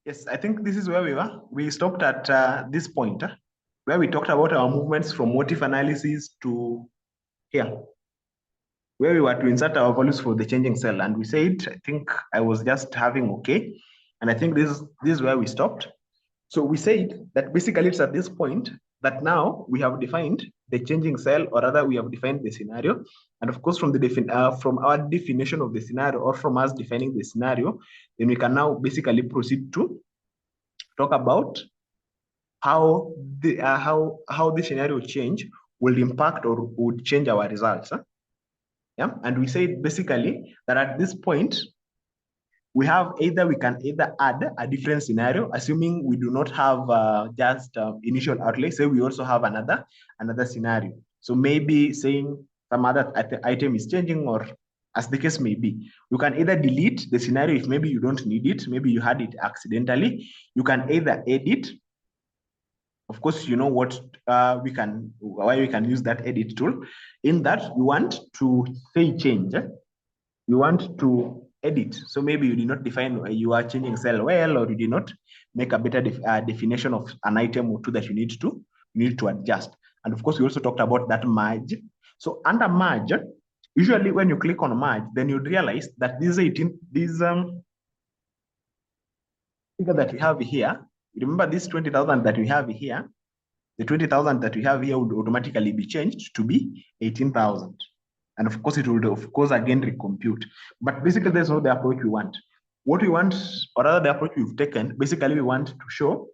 Yes, I think this is where we were. We stopped at this point where we talked about our movements from motif analysis to here, where we were to insert our values for the changing cell. And we said, I think I was just having okay. And I think this is where we stopped. So we said that basically it's at this point that now we have defined the changing cell, or rather we have defined the scenario. And of course, from from our definition of the scenario, or from us defining the scenario, then we can now basically proceed to talk about how the scenario change will impact or would change our results. Yeah, and we said basically that at this point we can either add a different scenario, assuming we do not have just initial outlay. Say we also have another scenario. So maybe saying some other item is changing, or as the case may be, you can either delete the scenario if maybe you don't need it, maybe you had it accidentally. You can either edit. Of course, you know what why we can use that edit tool. In that, you want to say change. You want to edit. So maybe you did not define you are changing cell well, or you did not make a better definition of an item or two that you need to adjust. And of course, we also talked about that merge. So under merge, usually when you click on merge, then you realize that these figure that we have here, remember this 20,000 that we have here, the 20,000 that we have here would automatically be changed to be 18,000. And of course, it will, of course, again recompute. But basically, that's not the approach we want. What we want, or rather the approach we've taken, basically we want to show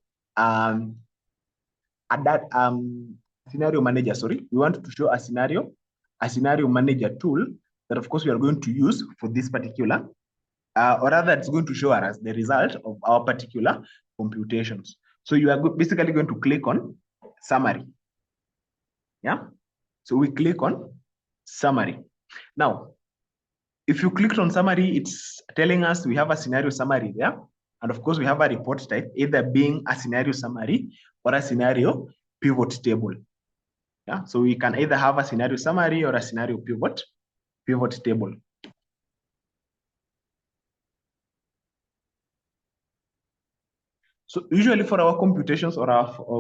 scenario manager, sorry. We want to show a scenario manager tool that, of course, we are going to use for this particular, or rather it's going to show us the result of our particular computations. So you are basically going to click on summary. Yeah. So we click on summary. Now, if you clicked on summary, it's telling us we have a scenario summary there. And of course, we have a report type, either being a scenario summary or a scenario pivot table. Yeah. So we can either have a scenario summary or a scenario pivot table. So usually for our computations or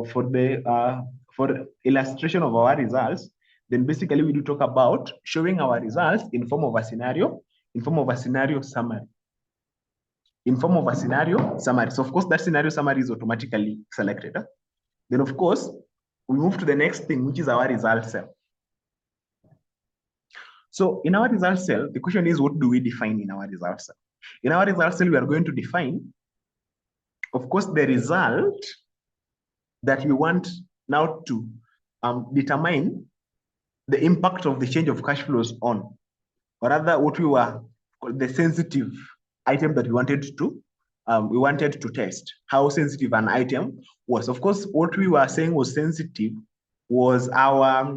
for illustration of our results, then basically we do talk about showing our results in form of a scenario summary. So of course that scenario summary is automatically selected. Then of course we move to the next thing, which is our result cell. So in our result cell, the question is, what do we define in our result cell? In our result cell, we are going to define, of course, the result that we want now to determine the impact of the change of cash flows on, or rather what we were the sensitive item that we wanted to test, how sensitive an item was. Of course, what we were saying was sensitive was our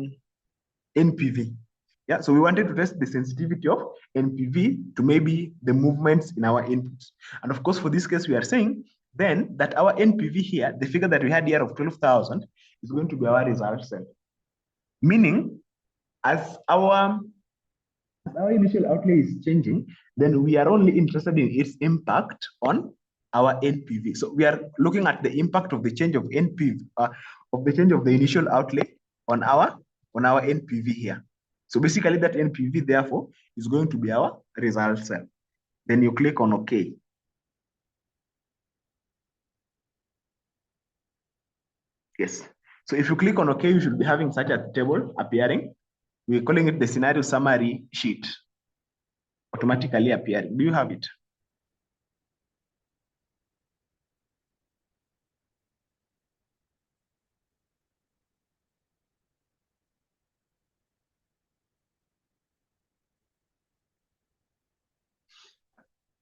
NPV. Yeah, so we wanted to test the sensitivity of NPV to maybe the movements in our inputs. And of course, for this case, we are saying then that our NPV here, the figure that we had here of 12,000, is going to be our result cell. Meaning, as our initial outlay is changing, then we are only interested in its impact on our NPV. So we are looking at the impact of the change of NPV, of the change of the initial outlay on our NPV here. So basically that NPV, therefore, is going to be our result cell. Then you click on OK. Yes. So if you click on OK, you should be having such a table appearing. We're calling it the scenario summary sheet, automatically appearing. Do you have it?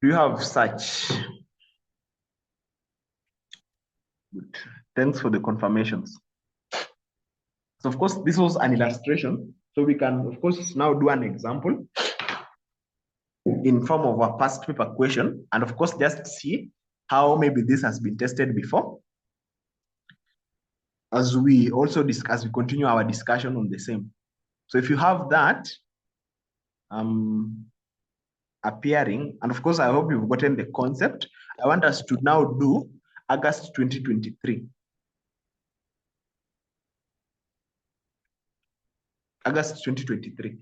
Do you have such? Good. Thanks for the confirmations. So of course, this was an illustration. So we can, of course, now do an example in form of a past paper question. And of course, just see how maybe this has been tested before. As we also discuss, we continue our discussion on the same. So if you have that appearing, and of course, I hope you've gotten the concept. I want us to now do August 2023. August 2023.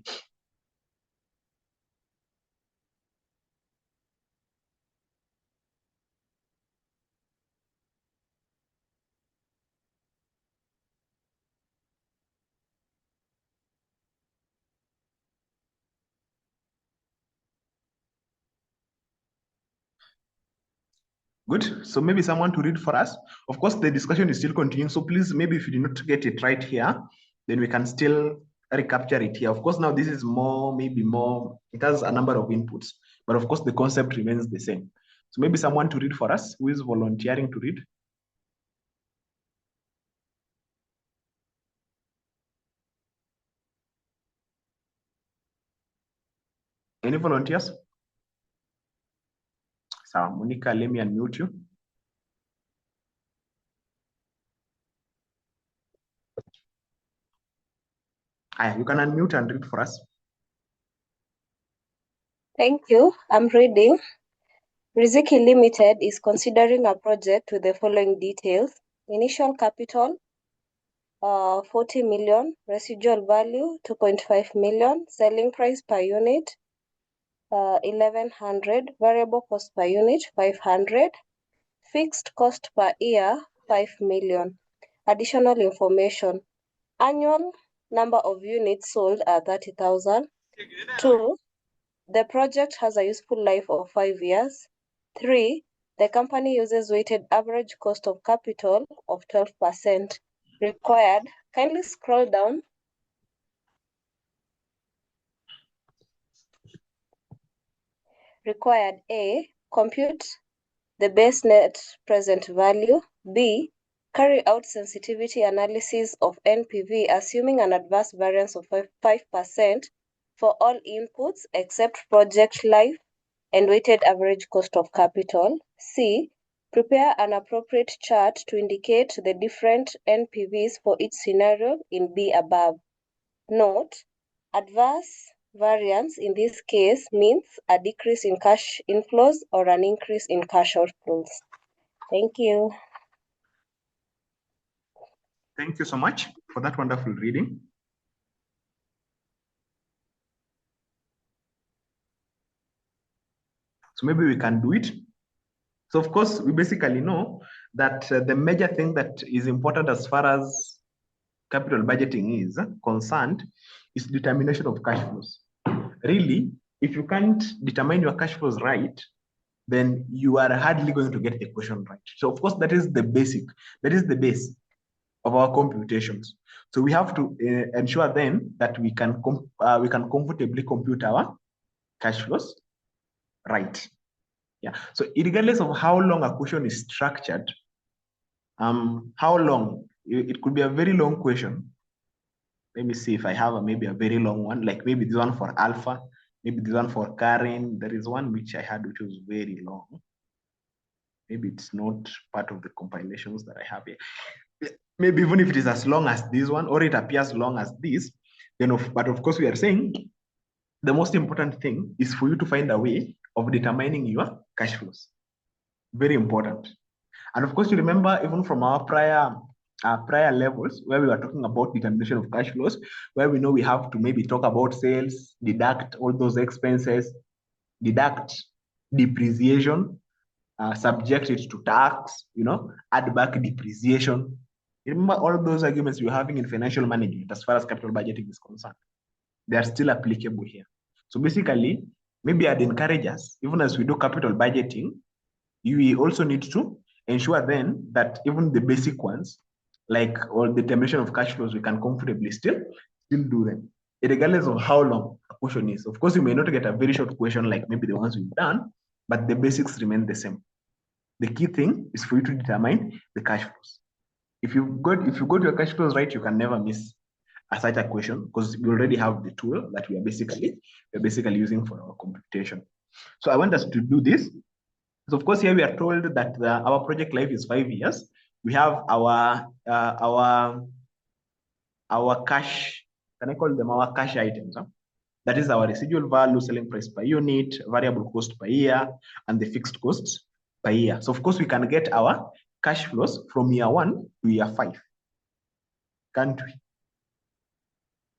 Good. So maybe someone to read for us. Of course, the discussion is still continuing. So please, maybe if you did not get it right here, then we can still recapture it here. Of course, now this is more, maybe more, it has a number of inputs, but of course the concept remains the same. So maybe someone to read for us who is volunteering to read. Any volunteers? So Monica, let me unmute you. You can unmute and read for us. Thank you. I'm reading. Riziki Limited is considering a project with the following details. Initial capital, 40 million. Residual value, 2.5 million. Selling price per unit, 1100. Variable cost per unit, 500. Fixed cost per year, 5 million. Additional information. Annual number of units sold are 30,000. 2. The project has a useful life of 5 years. 3. The company uses weighted average cost of capital of 12%. Required. Kindly scroll down. Required A. Compute the base net present value. B. Carry out sensitivity analysis of NPV assuming an adverse variance of 5% for all inputs except project life and weighted average cost of capital. C. Prepare an appropriate chart to indicate the different NPVs for each scenario in B above. Note, adverse variance in this case means a decrease in cash inflows or an increase in cash outflows. Thank you. Thank you so much for that wonderful reading. So maybe we can do it. So of course, we basically know that the major thing that is important as far as capital budgeting is concerned is determination of cash flows. Really, if you can't determine your cash flows right, then you are hardly going to get the equation right. So of course, that is the basic, that is the base of our computations. So we have to ensure then that we can comfortably compute our cash flows right. Yeah. So regardless of how long a question is structured, how long, it could be a very long question. Let me see if I have maybe a very long one, like maybe this one for Alpha, maybe this one for Karen. There is one which I had which was very long. Maybe it's not part of the compilations that I have here. Maybe even if it is as long as this one, or it appears long as this, then but of course we are saying the most important thing is for you to find a way of determining your cash flows. Very important. And of course, you remember even from our prior levels where we were talking about determination of cash flows, where we know we have to maybe talk about sales, deduct all those expenses, deduct depreciation, subject it to tax, add back depreciation. Remember all those arguments you're having in financial management as far as capital budgeting is concerned. They are still applicable here. So basically, maybe I'd encourage us, even as we do capital budgeting, you also need to ensure then that even the basic ones, like all the determination of cash flows, we can comfortably still do them, regardless of how long a question is. Of course, you may not get a very short question like maybe the ones we've done, but the basics remain the same. The key thing is for you to determine the cash flows. If you got your cash flows right, you can never miss such a question because we already have the tool that we're basically using for our computation. So I want us to do this. So of course, here we are told that our project life is 5 years. We have our cash, can I call them our cash items? Huh? That is our residual value, selling price per unit, variable cost per year, and the fixed costs per year. So of course, we can get our cash flows from year 1 to year 5, can't we?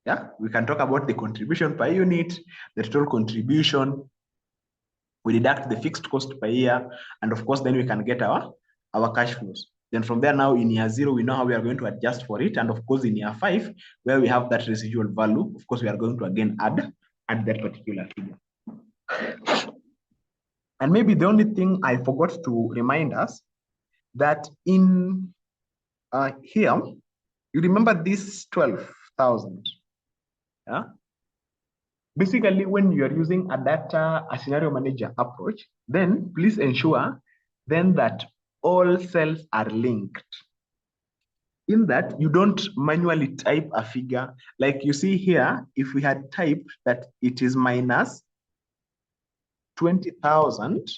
Yeah, we can talk about the contribution per unit, the total contribution. We deduct the fixed cost per year, and of course, then we can get our cash flows. Then from there, now in year 0, we know how we are going to adjust for it. And of course, in year 5, where we have that residual value, of course, we are going to again add that particular figure. And maybe the only thing I forgot to remind us that in here, you remember this 12,000. Yeah. Basically, when you are using a scenario manager approach, then please ensure then that all cells are linked. In that, you don't manually type a figure. Like you see here, if we had typed that it is minus 20,000,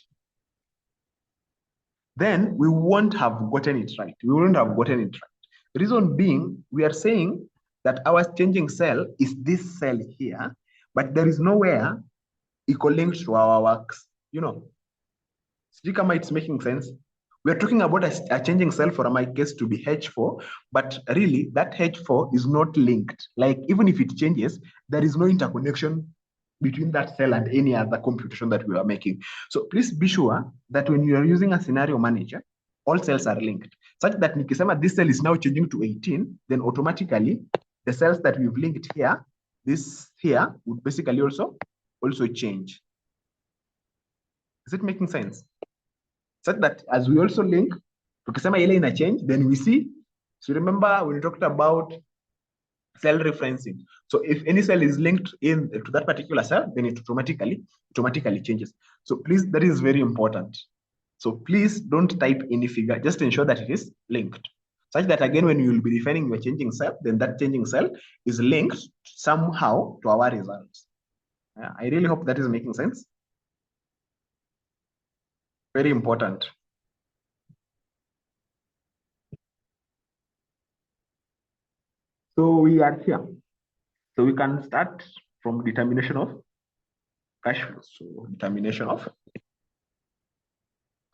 then we won't have gotten it right. We wouldn't have gotten it right. The reason being, we are saying that our changing cell is this cell here, but there is nowhere equal linked to our works. You know, it's making sense. We are talking about a changing cell for my case to be H4, but really that H4 is not linked. Like even if it changes, there is no interconnection between that cell and any other computation that we are making. So please be sure that when you are using a scenario manager, all cells are linked, such that nikisema this cell is now changing to 18, then automatically the cells that we've linked here, this here would basically also change. Is it making sense? Such that as we also link, tukisema ile ina change, then we see. So remember when we talked about cell referencing. So if any cell is linked in to that particular cell, then it automatically changes. So please, that is very important. So please don't type any figure, just ensure that it is linked. Such that again, when you will be defining your changing cell, then that changing cell is linked somehow to our results. Yeah, I really hope that is making sense. Very important. So we are here. So we can start from determination of cash flows. So determination of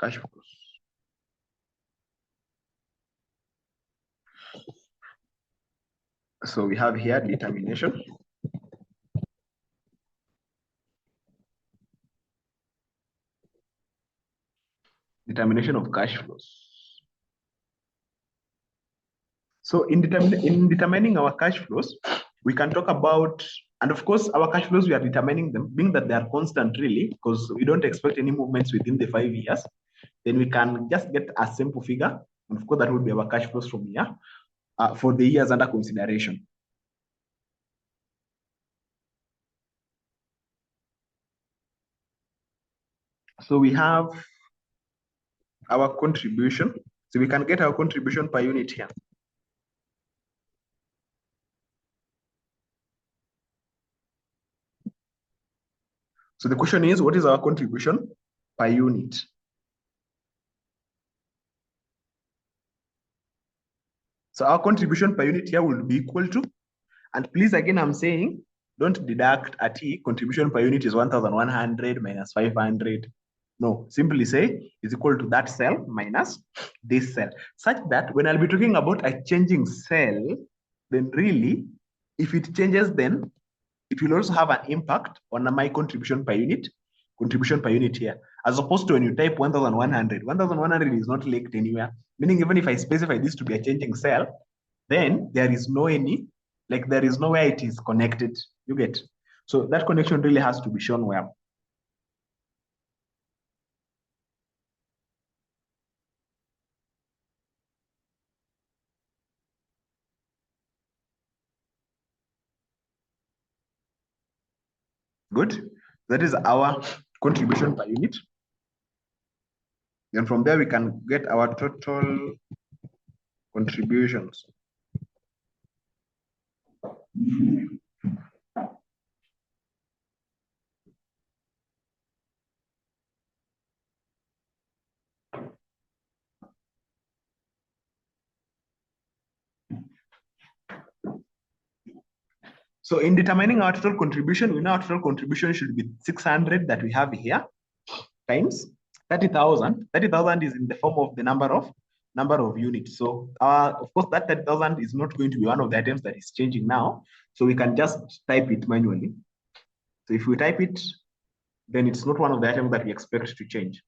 cash flows. So we have here determination. Determination of cash flows. So in determining our cash flows, we can talk about, and of course, our cash flows, we are determining them, being that they are constant really, because we don't expect any movements within the 5 years. Then we can just get a simple figure. And of course, that would be our cash flows from here for the years under consideration. So we have our contribution. So we can get our contribution per unit here. So the question is, what is our contribution per unit? So our contribution per unit here will be equal to, and please again, I'm saying, don't deduct a T. Contribution per unit is 1,100 minus 500. No, simply say is equal to that cell minus this cell. Such that when I'll be talking about a changing cell, then really, if it changes, then it will also have an impact on my contribution per unit here. As opposed to when you type 1,100, 1,100 is not linked anywhere. Meaning even if I specify this to be a changing cell, then there is no there is nowhere it is connected. You get? So that connection really has to be shown well. Good. That is our contribution per unit. Then from there, we can get our total contributions. So in determining our total contribution, we know our total contribution should be 600 that we have here times 30,000. 30,000 is in the form of the number of number of units. So of course, that 30,000 is not going to be one of the items that is changing now. So we can just type it manually. So if we type it, then it's not one of the items that we expect to change.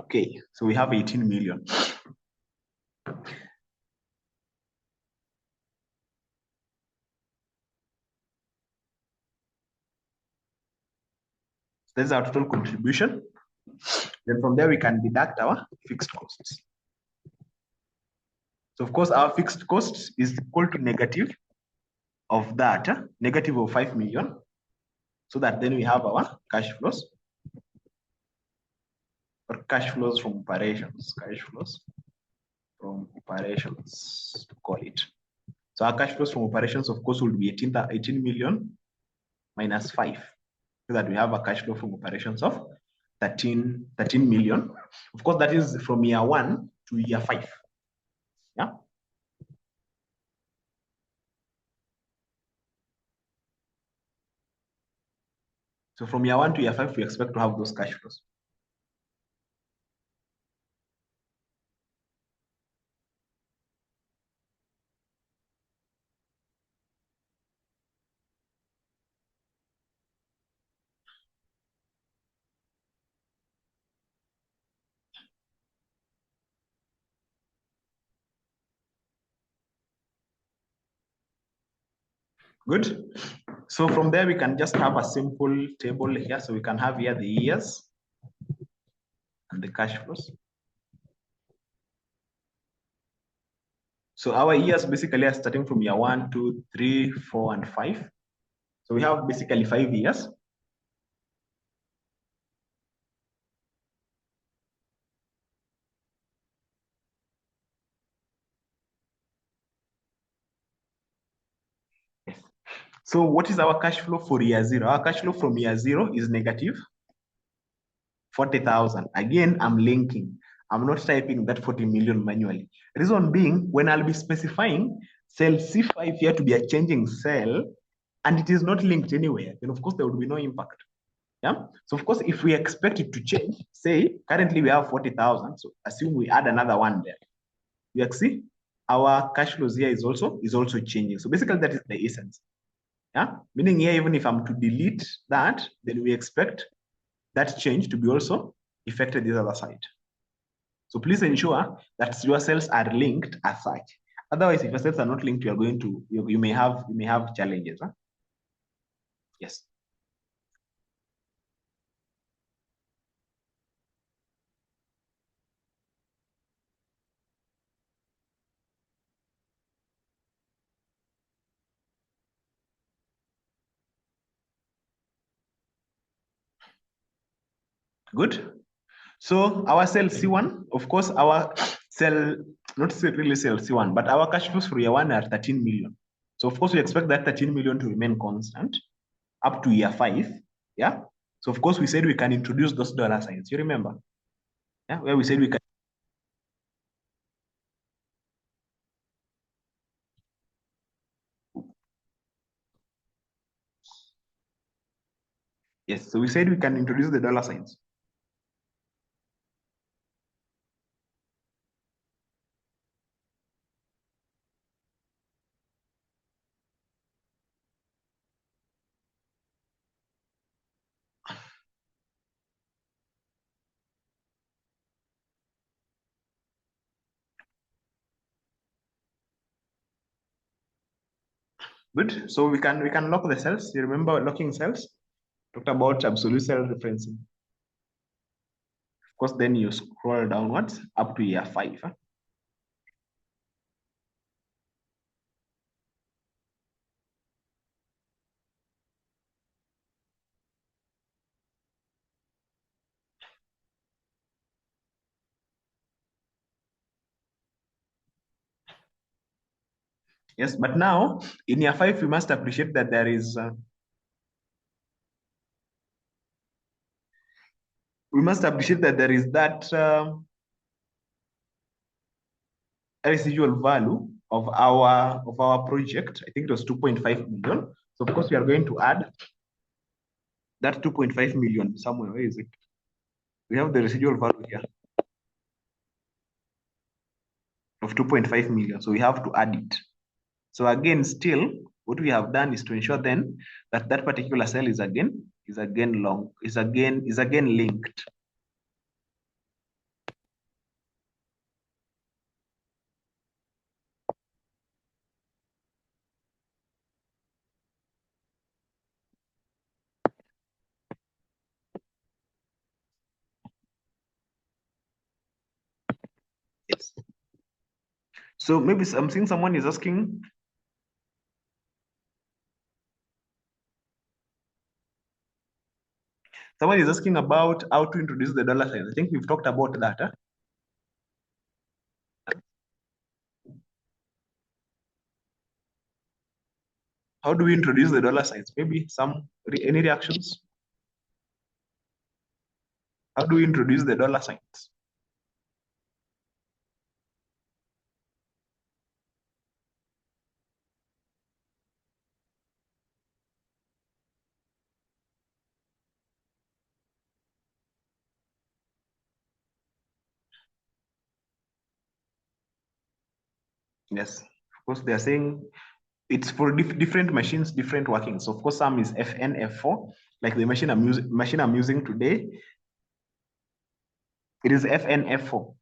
Okay, so we have 18 million. That's our total contribution. Then from there, we can deduct our fixed costs. So of course, our fixed cost is equal to negative of that, negative of 5 million. So that then we have our cash flows, or cash flows from operations, cash flows from operations, to call it. So our cash flows from operations, of course, will be 18 million minus 5. So that we have a cash flow from operations of 13 million. Of course, that is from year 1 to year 5. Yeah. So from year 1 to year 5, we expect to have those cash flows. Good. So from there, we can just have a simple table here. So we can have here the years and the cash flows. So our years basically are starting from year 1, 2, 3, 4, and 5. So we have basically 5 years. Yes. So what is our cash flow for year 0? Our cash flow from year 0 is negative 40,000. Again, I'm linking. I'm not typing that 40 million manually. Reason being, when I'll be specifying cell C5 here to be a changing cell, and it is not linked anywhere, then of course there would be no impact. Yeah. So of course, if we expect it to change, say currently we have 40,000. So assume we add another one there. You see, our cash flows here is also changing. So basically, that is the essence. Yeah. Meaning here, even if I'm to delete that, then we expect that change to be also affected this other side. So please ensure that your cells are linked as such. Otherwise, if your cells are not linked, you are going to you may have challenges. Huh? Yes. Good. So our cell C1, of course, our cell, not really cell C1, but our cash flows for year 1 are 13 million. So of course, we expect that 13 million to remain constant up to year 5. Yeah. So of course, we said we can introduce those dollar signs. You remember? Yeah, where we said we can. Yes. So we said we can introduce the dollar signs. Good. So we can lock the cells. You remember locking cells? Talked about absolute cell referencing. Of course, then you scroll downwards up to year 5. Huh? Yes, but now in year 5, we must appreciate that there is that residual value of our project. I think it was 2.5 million. So of course we are going to add that 2.5 million somewhere. Where is it? We have the residual value here of 2.5 million. So we have to add it. So again, still, what we have done is to ensure then that that particular cell is again linked. Yes. So maybe I'm seeing someone is asking. Someone is asking about how to introduce the dollar sign. I think we've talked about that. Huh? How do we introduce the dollar signs? Maybe any reactions? How do we introduce the dollar signs? Yes, of course, they are saying it's for different machines, different workings. So of course, some is FN, F4, like the machine I'm using today. It is FN, F4.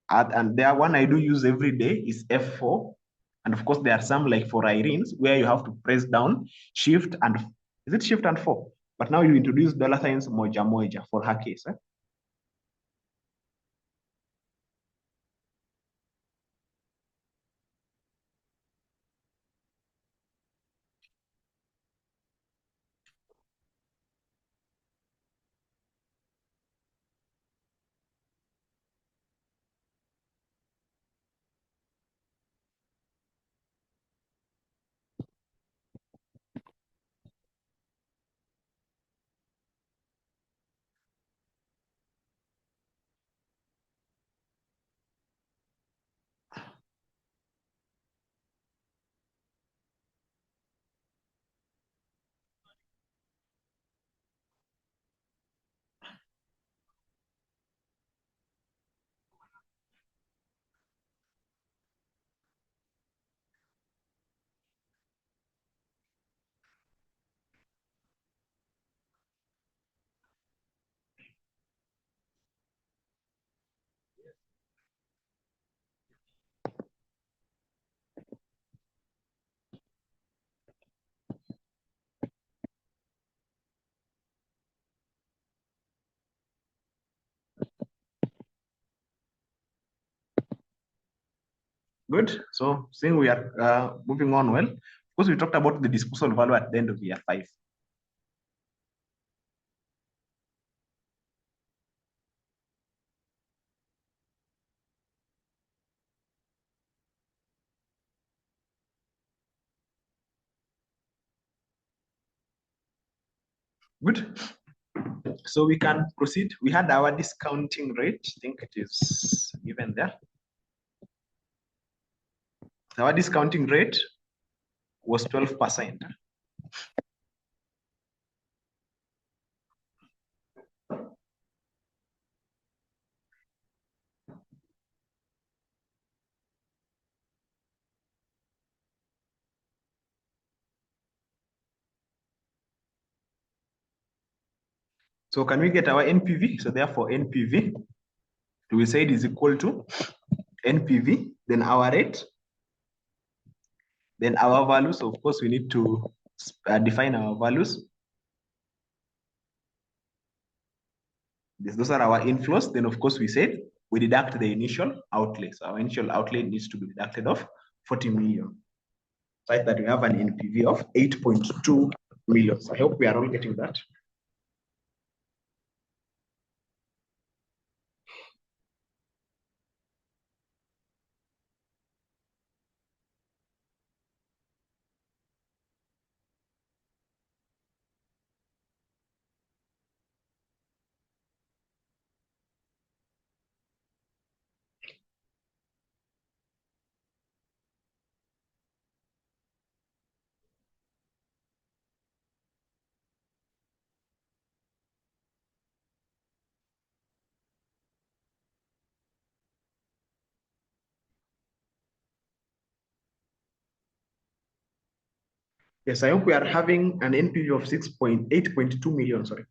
And the one I do use every day is F4. And of course, there are some like for Irene's where you have to press down, shift, and is it shift and 4? But now you introduce dollar signs moja moja for her case. Eh? Good. So seeing we are moving on well, of course, we talked about the disposal value at the end of year 5. Good. So we can proceed. We had our discounting rate. I think it is given there. Our discounting rate was 12%. So can we get our NPV? So therefore NPV, we say it is equal to NPV, then our rate, then our values. So of course, we need to define our values. Those are our inflows. Then of course, we said we deduct the initial outlay. So our initial outlay needs to be deducted of 40 million. Such that we have an NPV of 8.2 million. So I hope we are all getting that. Yes, I hope we are having an NPV of 8.2 million, sorry.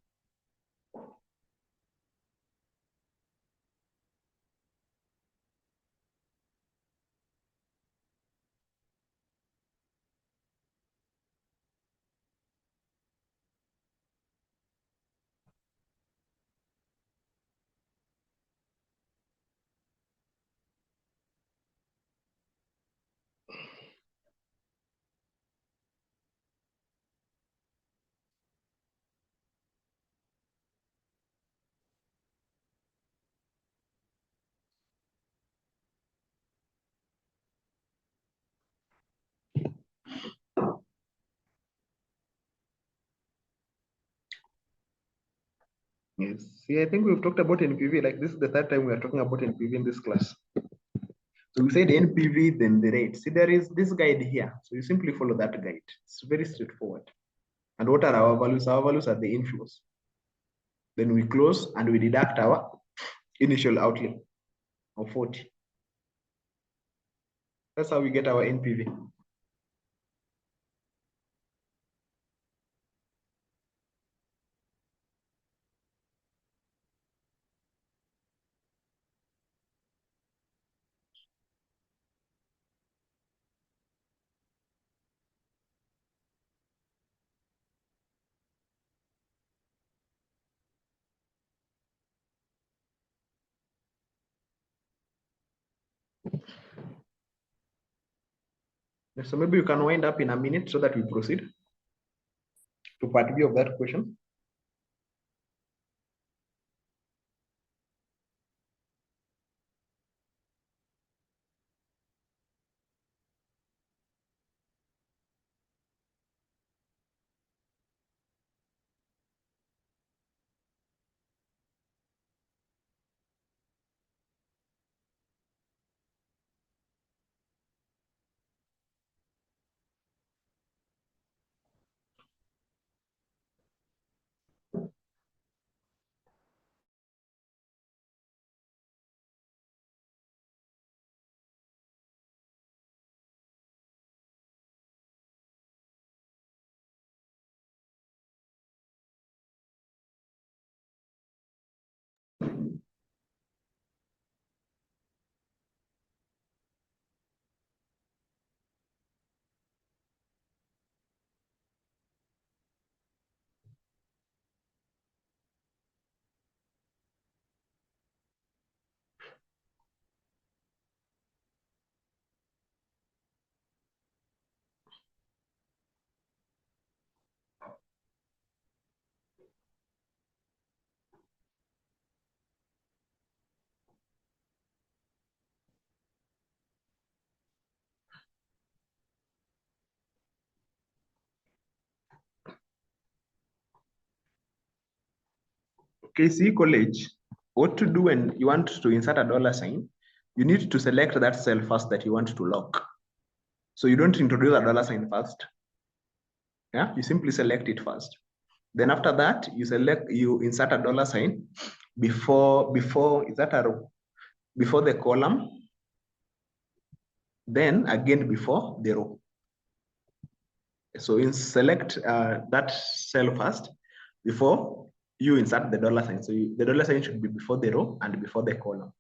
Yes, see, I think we've talked about NPV, like this is the third time we are talking about NPV in this class. So we said NPV, then the rate. See, there is this guide here. So you simply follow that guide. It's very straightforward. And what are our values? Our values are the inflows. Then we close and we deduct our initial outlay of 40. That's how we get our NPV. So maybe you can wind up in a minute so that we proceed to part B of that question. KC College, what to do when you want to insert a dollar sign, you need to select that cell first that you want to lock. So you don't introduce a dollar sign first. Yeah, you simply select it first. Then after that, you insert a dollar sign before is that a row? Before the column, then again before the row. So you select that cell first before you insert the dollar sign. So the dollar sign should be before the row and before the column.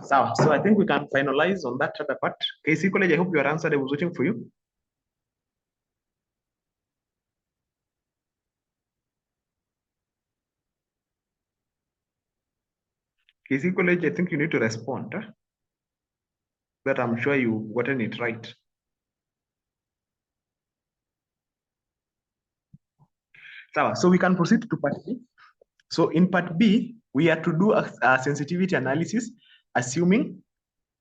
So I think we can finalize on that other part. KC College, I hope your answer I was waiting for you. KC College, I think you need to respond. so that I'm sure you've gotten it right. So we can proceed to part B. So in part B, we are to do a sensitivity analysis, assuming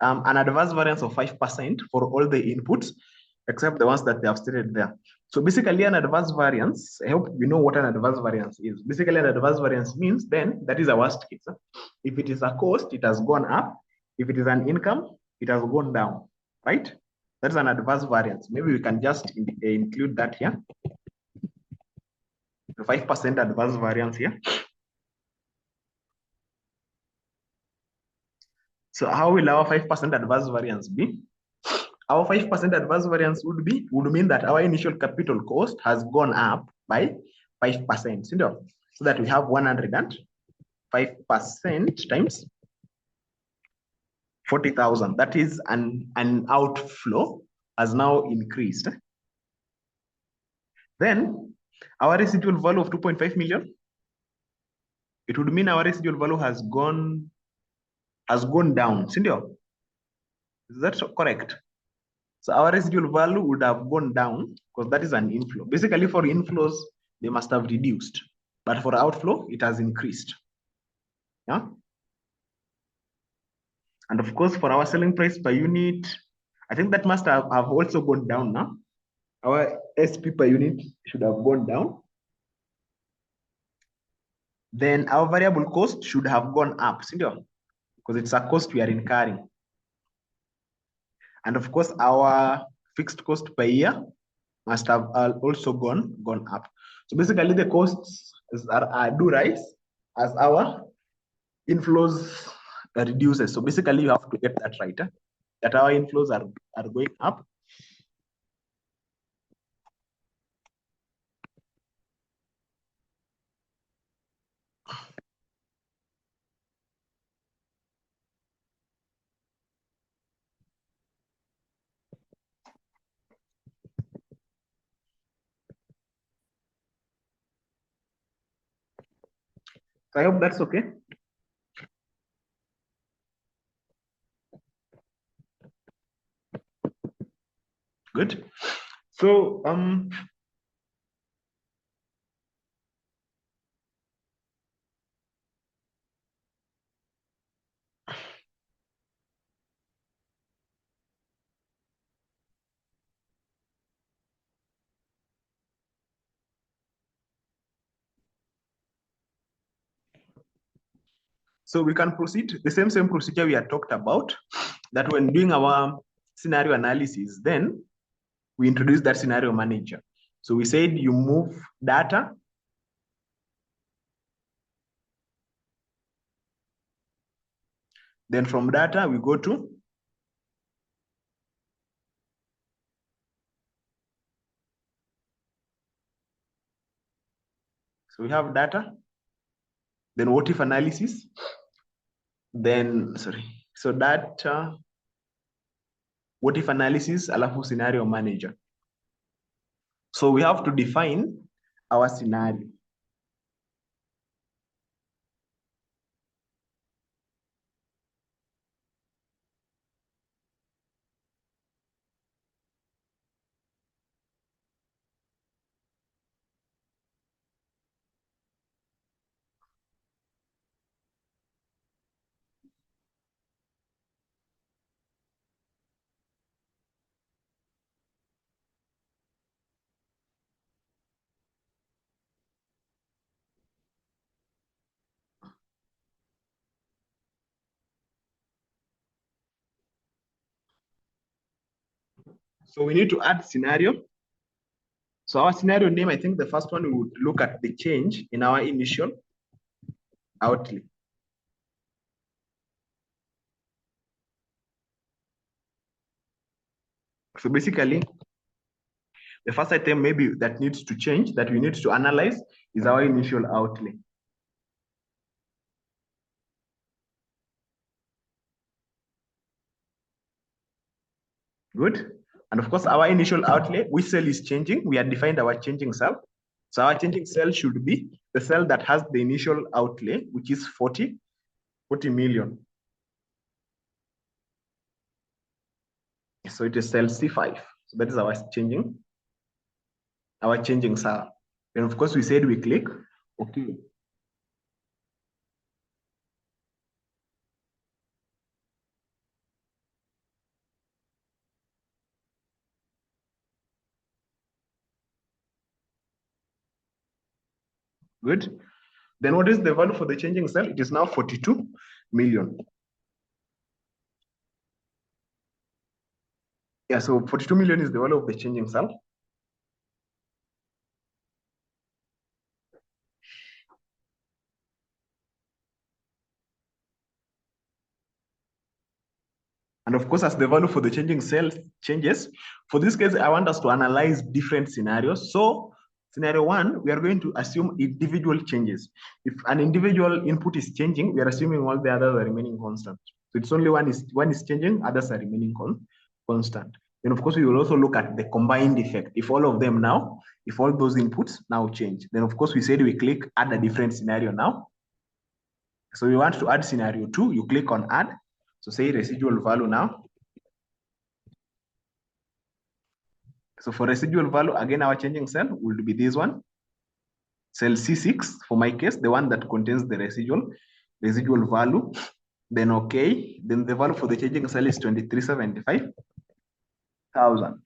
an adverse variance of 5% for all the inputs, except the ones that they have stated there. So basically an adverse variance, I hope you know what an adverse variance is. Basically an adverse variance means then that is a worst case. If it is a cost, it has gone up. If it is an income, it has gone down, right? That's an adverse variance. Maybe we can just include that here. The 5% adverse variance here. So how will our 5% adverse variance be? Our 5% adverse variance would mean that our initial capital cost has gone up by 5%. So that we have 105% times 40,000. That is an outflow has now increased. Then our residual value of 2.5 million, it would mean our residual value has gone down. Is that correct? So our residual value would have gone down because that is an inflow. Basically for inflows, they must have reduced. But for outflow, it has increased. Yeah. And of course, for our selling price per unit, I think that must have also gone down now. Our SP per unit should have gone down. Then our variable cost should have gone up, because it's a cost we are incurring. And of course, our fixed cost per year must have also gone up. So basically, the costs do rise as our inflows reduces. So basically, you have to get that right, that our inflows are going up. So I hope that's okay. Good. So we can proceed the same procedure we had talked about, that when doing our scenario analysis, then we introduce that scenario manager. So we said you move data, then from data we go to so we have data, then what if analysis, then so data, what if analysis, alafu scenario manager. So we have to define our scenario. So we need to add scenario. So our scenario name, I think the first one, we would look at the change in our initial outlay. So basically, the first item maybe that needs to change, that we need to analyze, is our initial outlay. Good. And of course, our initial outlay, which cell is changing? We had defined our changing cell. So our changing cell should be the cell that has the initial outlay, which is 40 million. So it is cell C5. So that is our changing cell. Then of course we said we click OK. Good. Then what is the value for the changing cell? It is now 42 million. Yeah, so 42 million is the value of the changing cell. And of course, as the value for the changing cell changes, for this case, I want us to analyze different scenarios. So scenario one, we are going to assume individual changes. If an individual input is changing, we are assuming all the others are remaining constant. So it's only one is changing, others are remaining constant. Then of course, we will also look at the combined effect. If all of them now, if all those inputs now change, then of course we said we click add a different scenario now. So we want to add scenario two, you click on add. So say residual value now. So for residual value, again, our changing cell would be this one. Cell C6, for my case, the one that contains the residual value. Then okay, then the value for the changing cell is 2375,000.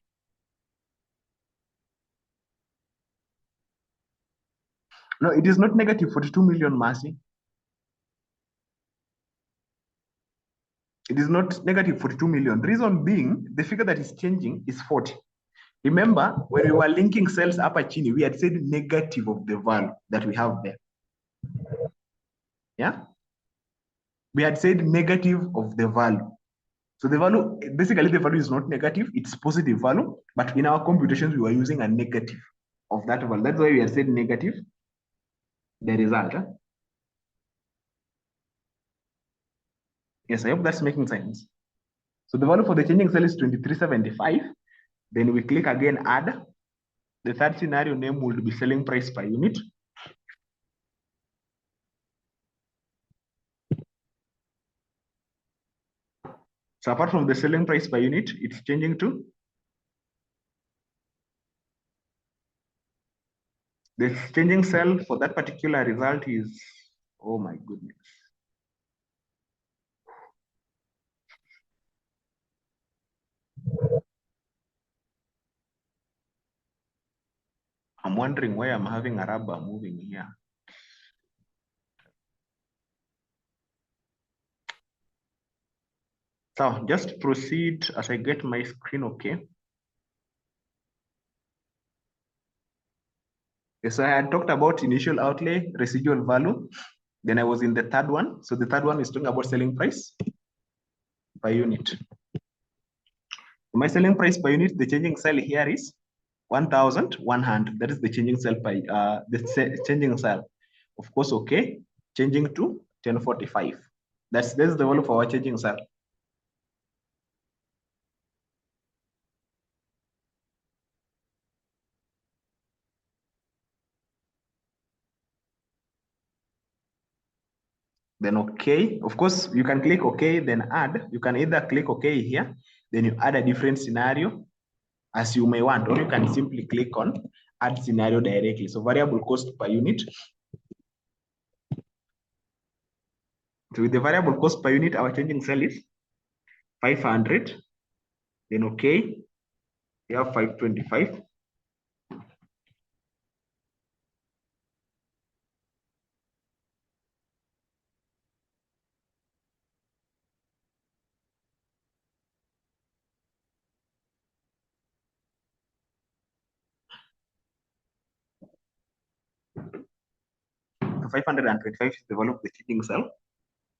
No, it is not negative 42 million, Mercy. It is not negative 42 million. Reason being, the figure that is changing is 40. Remember, when we were linking cells up at Chini, we had said negative of the value that we have there. Yeah? We had said negative of the value. So the value, basically the value is not negative, it's positive value, but in our computations, we were using a negative of that value. That's why we had said negative, the result. Yes, I hope that's making sense. So the value for the changing cell is 2375. Then we click again, add. The third scenario name will be selling price per unit. So apart from the selling price per unit, it's changing to the changing cell for that particular result is, oh my goodness. I'm wondering why I'm having a rubber moving here. So just proceed as I get my screen okay. So I had talked about initial outlay, residual value. Then I was in the third one. So the third one is talking about selling price per unit. My selling price per unit, the changing cell here is 1,100. That is the changing cell by the changing cell. Of course, okay, changing to 1045. That's the value for our changing cell. Then okay, of course, you can click okay, then add. You can either click okay here, then you add a different scenario as you may want, or you can simply click on add scenario directly. So variable cost per unit. So with the variable cost per unit, our changing cell is 500. Then okay, we have 525. So 525 is the value of the changing cell.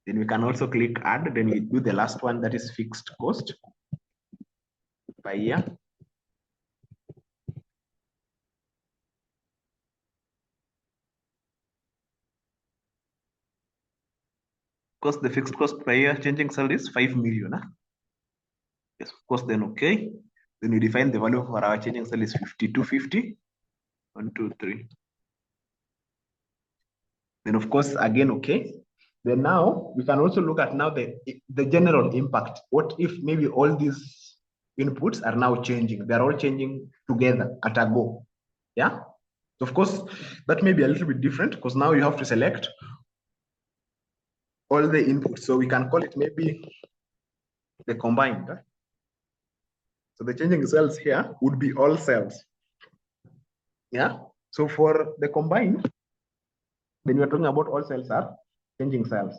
Then we can also click add, then we do the last one, that is fixed cost per year. Because the fixed cost per year changing cell is 5 million. Huh? Yes, of course, then okay. Then we define the value for our changing cell is 5250. 1, 2, 3. Then of course, again, okay. Then now we can also look at now the general impact. What if maybe all these inputs are now changing. They're all changing together at a go. Yeah. So of course, that may be a little bit different because now you have to select all the inputs. So we can call it maybe the combined. So the changing cells here would be all cells. Yeah. So for the combined, then we are talking about all cells are changing cells.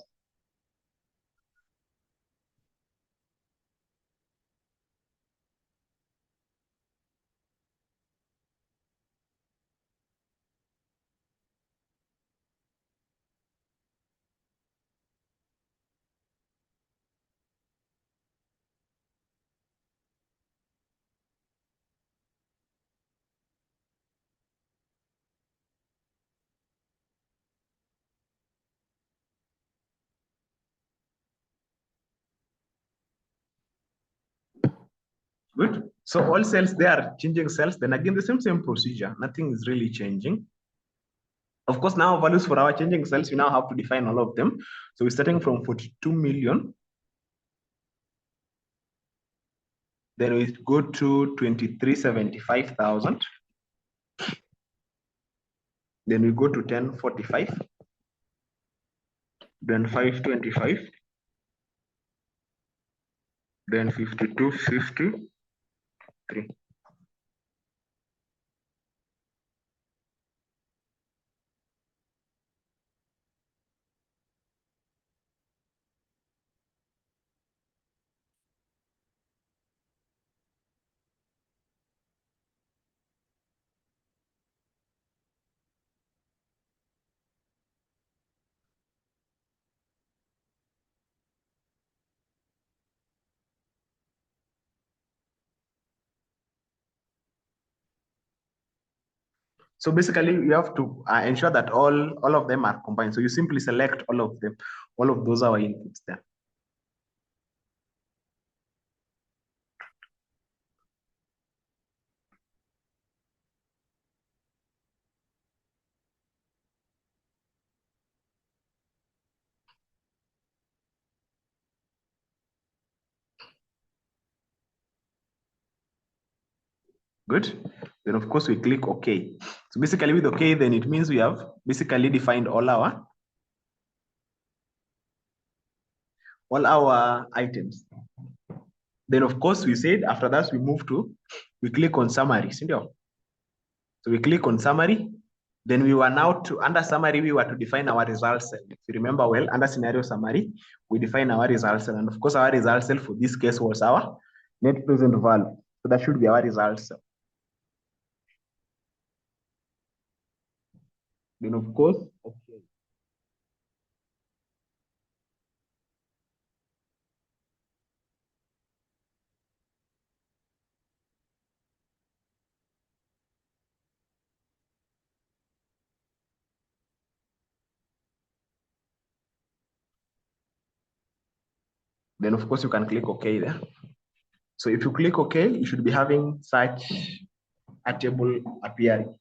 Good. So all cells, they are changing cells. Then again, the same procedure. Nothing is really changing. Of course, now values for our changing cells, we now have to define all of them. So we're starting from 42 million. Then we go to 2375,000. Then we go to 1045. Then 525. Then 5253. So basically, you have to ensure that all of them are combined. So you simply select all of them. All of those are our inputs there. Good. Then of course we click OK. So basically with OK, then it means we have basically defined all our items. Then of course we said after that we click on summary. So we click on summary. Then we were now under summary, we were to define our result cell. If you remember well, under scenario summary, we define our result cell. And of course, our result cell for this case was our net present value. So that should be our result cell. Then of course, okay. Then of course you can click OK there. So if you click OK, you should be having such a table appearing.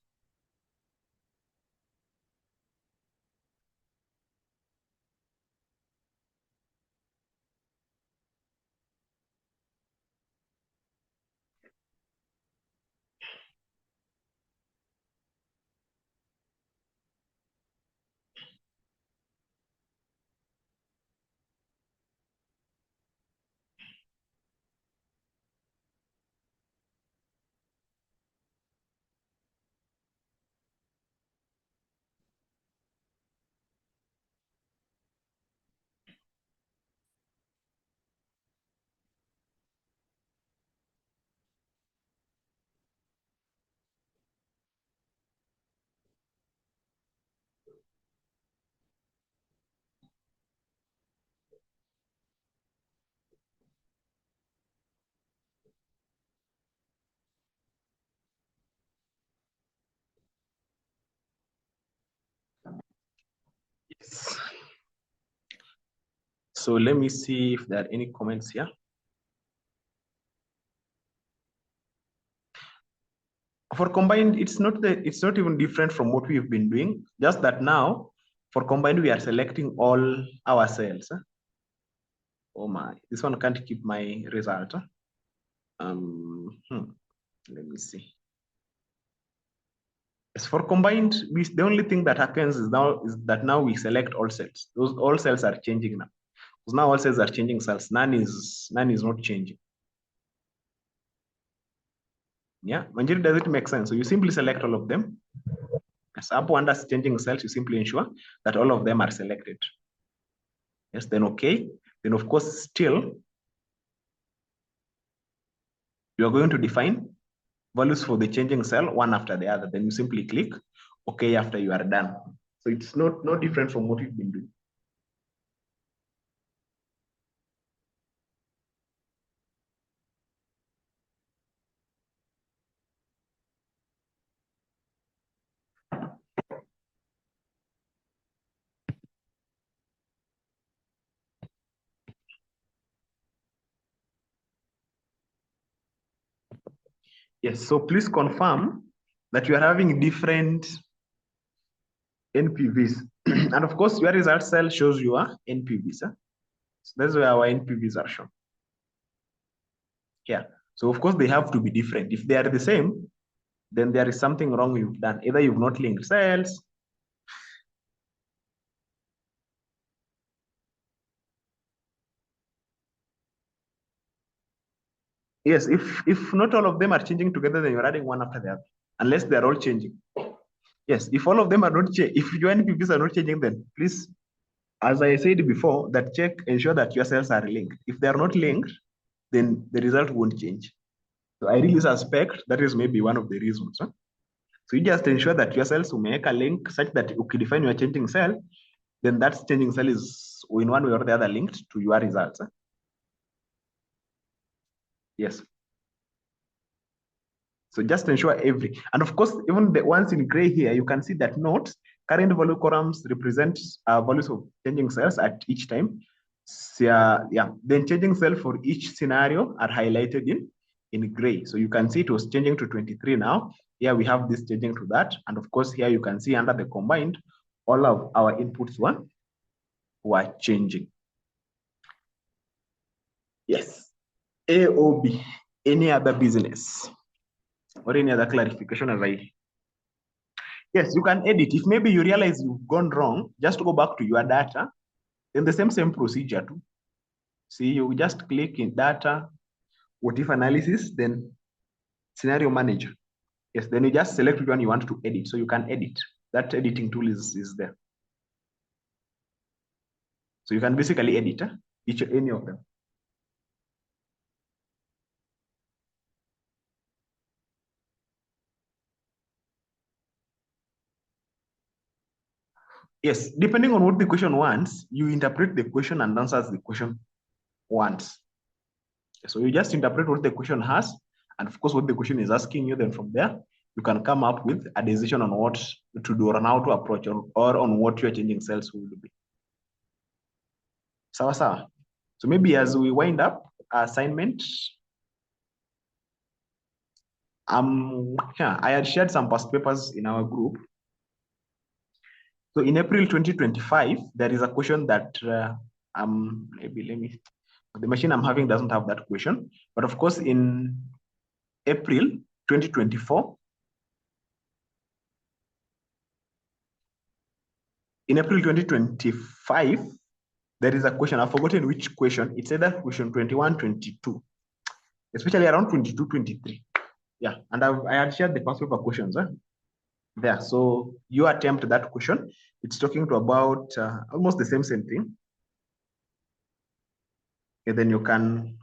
Yes. So let me see if there are any comments here. For combined, it's not even different from what we've been doing. Just that now, for combined, we are selecting all our cells. Oh my, this one can't keep my result. Let me see. As for combined, the only thing that happens is that now we select all cells. Those all cells are changing now. Because now all cells are changing cells. None is not changing. Yeah, Manjiri, does it make sense? So you simply select all of them. As up under changing cells, you simply ensure that all of them are selected. Yes, then okay. Then of course, still, you are going to define values for the changing cell one after the other. Then you simply click OK after you are done. So it's no different from what we've been doing. Yes, so please confirm that you are having different NPVs. And of course, your result cell shows your NPVs. So that's where our NPVs are shown. Yeah. So of course, they have to be different. If they are the same, then there is something wrong you've done. Either you've not linked cells. Yes, if not all of them are changing together, then you're adding one after the other, unless they're all changing. Yes, if all of them are not changing, if your NPVs are not changing, then please, as I said before, that check, ensure that your cells are linked. If they are not linked, then the result won't change. So I really suspect that is maybe one of the reasons. Huh? So you just ensure that your cells will make a link such that you can define your changing cell, then that changing cell is in one way or the other linked to your results. Huh? Yes. So just ensure and of course, even the ones in gray here, you can see that notes, current value columns represent values of changing cells at each time. So, yeah, then changing cell for each scenario are highlighted in gray. So you can see it was changing to 23 now. Here we have this changing to that. And of course, here you can see under the combined, all of our inputs were changing. Yes. A or B, any other business or any other clarification as yes, you can edit. If maybe you realize you've gone wrong, just go back to your data. Then the same procedure too. See, you just click in data, what if analysis, then scenario manager. Yes, then you just select which one you want to edit. So you can edit. That editing tool is there. So you can basically edit any of them. Yes, depending on what the question wants, you interpret the question and answers the question wants. So you just interpret what the question has, and of course, what the question is asking you. Then from there, you can come up with a decision on what to do or how to approach or on what your changing cells will be. Sawa sawa. So maybe as we wind up assignment, yeah, I had shared some past papers in our group. So in April 2025, there is a question that maybe the machine I'm having doesn't have that question, but of course in April 2024, in April 2025, there is a question. I've forgotten which question. It's either question 21, 22, especially around 22, 23. Yeah, and I had shared the past paper questions there. So you attempt that question. It's talking to about almost the same thing. And then you can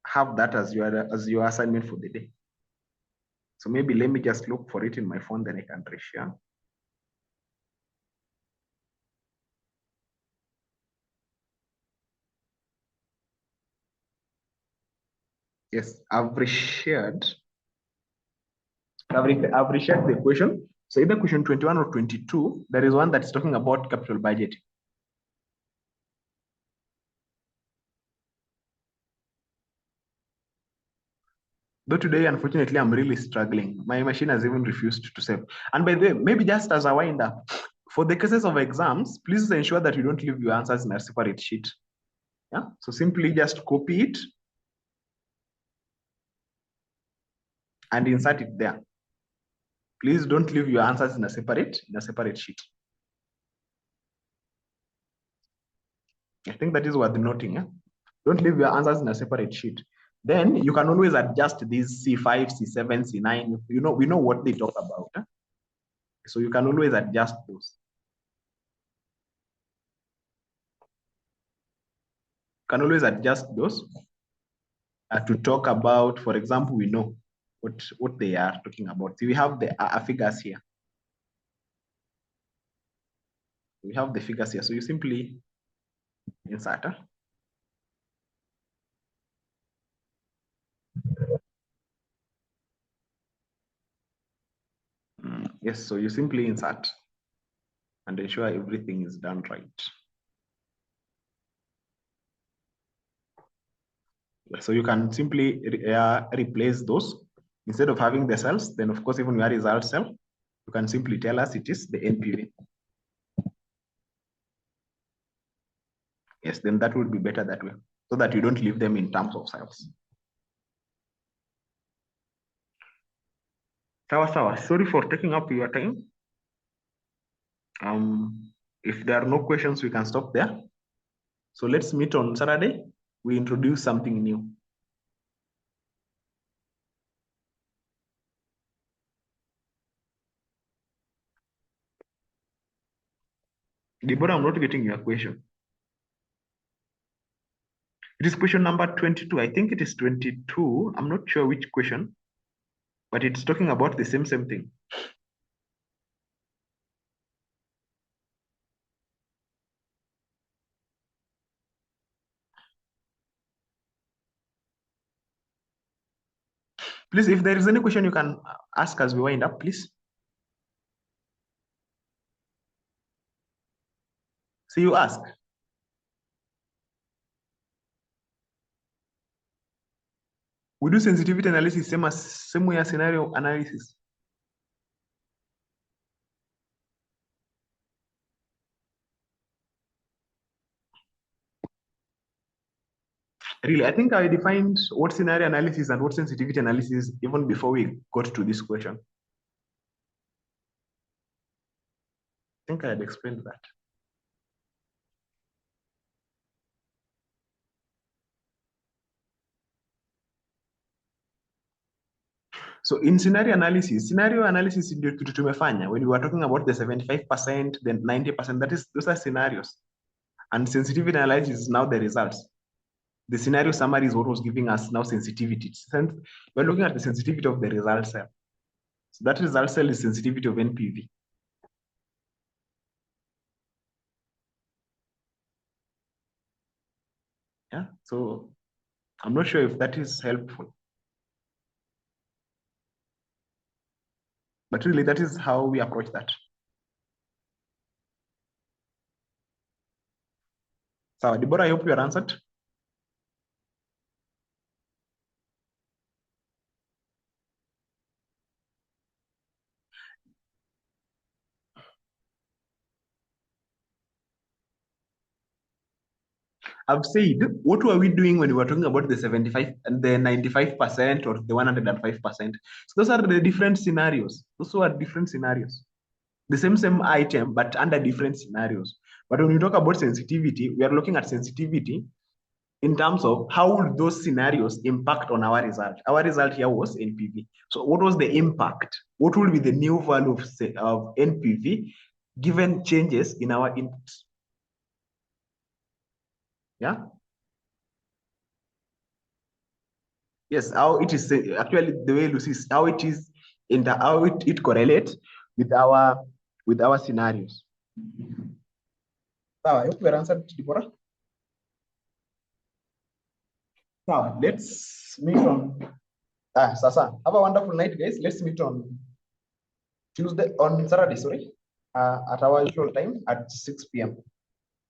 have that as your assignment for the day. So maybe let me just look for it in my phone, then I can reshare. Yes, I've reshared the question. So either question 21 or 22, there is one that's talking about capital budget. Though today, unfortunately, I'm really struggling. My machine has even refused to save. And by the way, maybe just as a wind up, for the cases of exams, please ensure that you don't leave your answers in a separate sheet. Yeah. So simply just copy it and insert it there. Please don't leave your answers in a separate sheet. I think that is worth noting. Yeah? Don't leave your answers in a separate sheet. Then you can always adjust these C5, C7, C9. We know what they talk about. Huh? So you can always adjust those. You can always adjust those to talk about, for example, we know what they are talking about. So we have the figures here. We have the figures here. So you simply insert. Huh? Yes, so you simply insert and ensure everything is done right. So you can simply replace those. Instead of having the cells, then of course, even your result cell, you can simply tell us it is the NPV. Yes, then that would be better that way, so that you don't leave them in terms of cells. Sawa, sorry for taking up your time. If there are no questions, we can stop there. So let's meet on Saturday. We introduce something new. Deborah, I'm not getting your question. It is question number 22. I think it is 22. I'm not sure which question, but it's talking about the same thing. Please, if there is any question, you can ask as we wind up, please. See, you ask. We do sensitivity analysis same way as scenario analysis. Really, I think I defined what scenario analysis and what sensitivity analysis even before we got to this question. I think I had explained that. So in scenario analysis ndio kitu tumefanya when we were talking about the 75%, then 90%, those are scenarios. And sensitivity analysis is now the results. The scenario summary is what was giving us now sensitivity. Since we're looking at the sensitivity of the result cell. So that result cell is sensitivity of NPV. Yeah, so I'm not sure if that is helpful. But really, that is how we approach that. So, Deborah, I hope you are answered. I've said, what were we doing when we were talking about the 75 and the 95% or the 105%? So those are the different scenarios. Those are different scenarios. The same item, but under different scenarios. But when we talk about sensitivity, we are looking at sensitivity in terms of how would those scenarios impact on our result. Our result here was NPV. So what was the impact? What will be the new value of NPV given changes in our inputs? Yeah. Yes, how it is actually the way Lucy is how it is in the how it correlates with our scenarios. So I hope we answered, Deborah. Now let's meet on Sasa. Have a wonderful night, guys. Let's meet on Saturday, sorry, at our usual time at 6 p.m.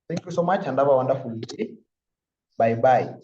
Thank you so much and have a wonderful day. Bye-bye.